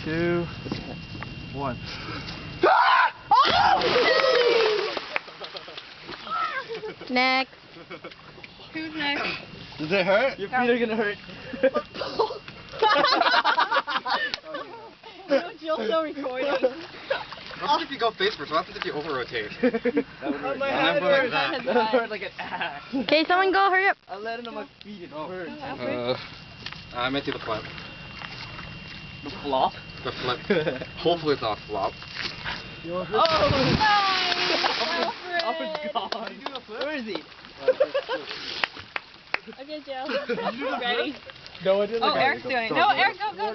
2, 1. Next. Who's next? Does it hurt? Your feet are gonna hurt. Jill's still recording. What happens if you go face first? What happens if you over-rotate? That would hurt. My head like hurts. that. That would hurt like an ass. Okay, someone go, hurry up. I landed on my feet, it hurt. I meant to do the flip. The flop? The flip. Hopefully it's not a flop. Oh! Alfred's gone. Where is he? Okay, Jill. Ready? No, I didn't. Oh, Eric's doing it. No, Eric, go. No,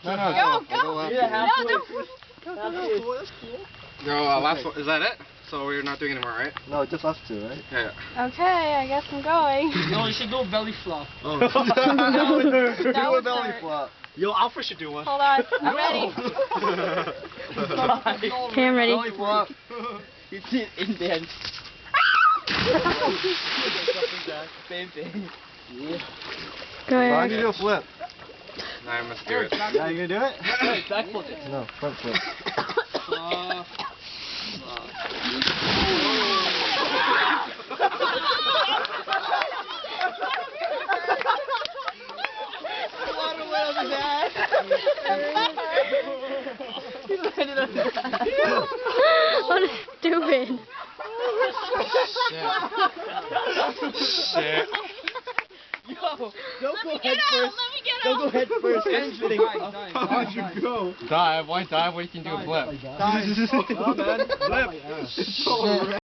Go. Yeah, No, don't. No, last one. Is that it? So we're not doing anymore, right? No, just us two, right? Yeah. Okay, I guess I'm going. No, you should go belly flop. Oh. That would belly hurt. flop. Yo, Alfred should do one. Hold on, I'm ready. Okay, I'm ready. Belly flop. You see it indent. Same thing. Yeah. Go I ahead. need to do a flip. Nah, I must do it. Now you gonna do it? Wait, back flip it. No, front flip. What is stupid? Shit. Yo, don't go head first. Don't go head first. How'd you go? Dive. Why dive when you can do a flip? Dive. Oh, man. Flip.